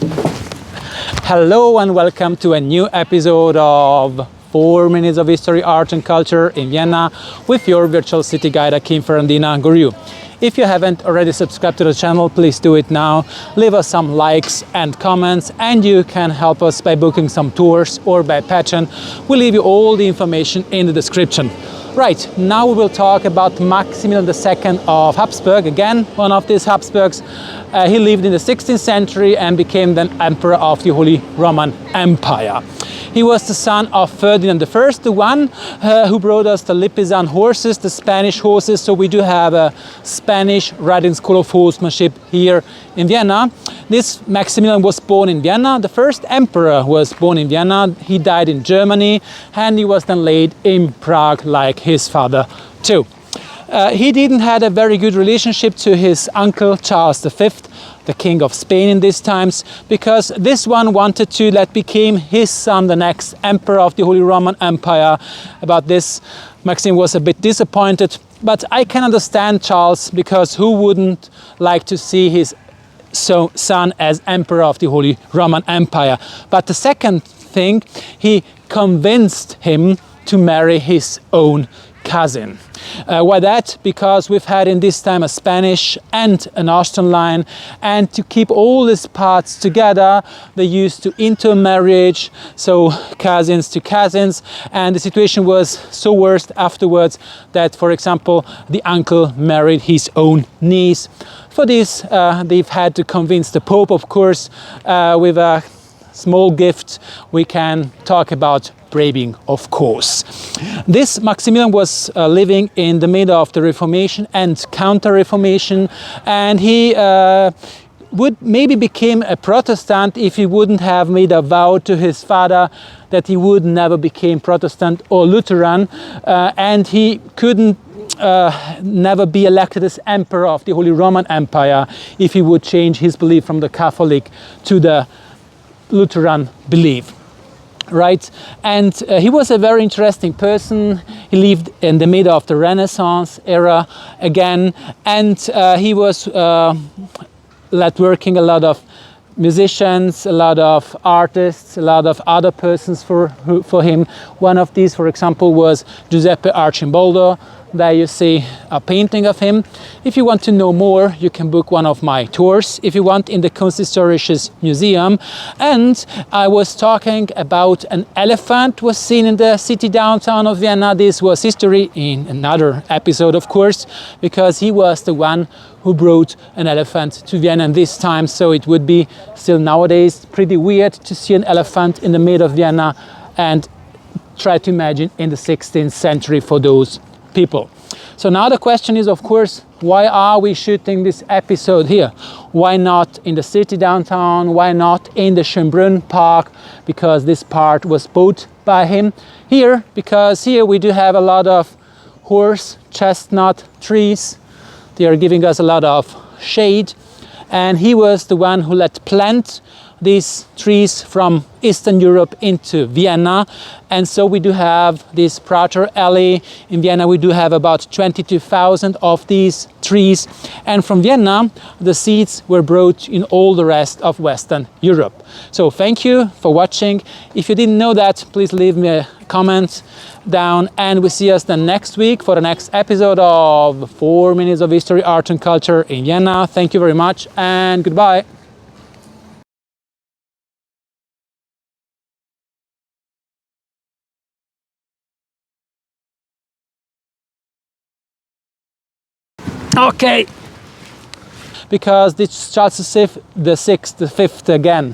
Hello and welcome to a new episode of 4 Minutes of History, Art and Culture in Vienna with your virtual city guide, King Ferrandina-Gouriou. If you haven't already subscribed to the channel, please do it now. Leave us some likes and comments, and you can help us by booking some tours or by Patreon. We'll leave you all the information in the description. Right, now we will talk about Maximilian II of Habsburg, again one of these Habsburgs. He lived in the 16th century and became then Emperor of the Holy Roman Empire. He was the son of Ferdinand I, the one who brought us the Lipizan horses, the Spanish horses. So we do have a Spanish riding school of horsemanship here in Vienna. This Maximilian was born in Vienna. The first emperor was born in Vienna. He died in Germany and he was then laid in Prague like his father too. He didn't have a very good relationship to his uncle Charles V, the king of Spain in these times, because this one wanted to let became his son the next emperor of the Holy Roman Empire. About this, Maxim was a bit disappointed, but I can understand Charles, because who wouldn't like to see his son as emperor of the Holy Roman Empire? But the second thing, he convinced him to marry his own cousin. Why that? Because we've had in this time a Spanish and an Austrian line, and to keep all these parts together they used to intermarriage, so cousins to cousins, and the situation was so worse afterwards that, for example, the uncle married his own niece. For this they've had to convince the Pope, of course. With a small gift we can talk about braving, of course. This Maximilian was living in the middle of the Reformation and Counter-Reformation, and he would maybe become a Protestant if he wouldn't have made a vow to his father that he would never become Protestant or Lutheran, and he couldn't never be elected as Emperor of the Holy Roman Empire if he would change his belief from the Catholic to the Lutheran belief. Right, and he was a very interesting person. He lived in the middle of the Renaissance era again, and he was working a lot of musicians, a lot of artists, a lot of other persons for him. One of these, for example, was Giuseppe Arcimboldo. There you see a painting of him. If you want to know more, you can book one of my tours, if you want, in the Kunsthistorisches Museum. And I was talking about an elephant was seen in the city downtown of Vienna. This was history in another episode, of course, because he was the one who brought an elephant to Vienna in this time. So it would be still nowadays pretty weird to see an elephant in the middle of Vienna, and try to imagine in the 16th century for those people. So now the question is, of course, why are we shooting this episode here? Why not in the city downtown? Why not in the Schönbrunn Park? Because this part was bought by him. Here, because here we do have a lot of horse chestnut trees. They are giving us a lot of shade, and he was the one who let plant these trees from Eastern Europe into Vienna. And so we do have this Prater Alley. In Vienna we do have about 22,000 of these trees, and from Vienna the seeds were brought in all the rest of Western Europe. So thank you for watching. If you didn't know that, please leave me a comment down, and we see us then next week for the next episode of 4 Minutes of History, Art and Culture in Vienna. Thank you very much and goodbye. Okay, because this Charles the Sixth, the fifth again.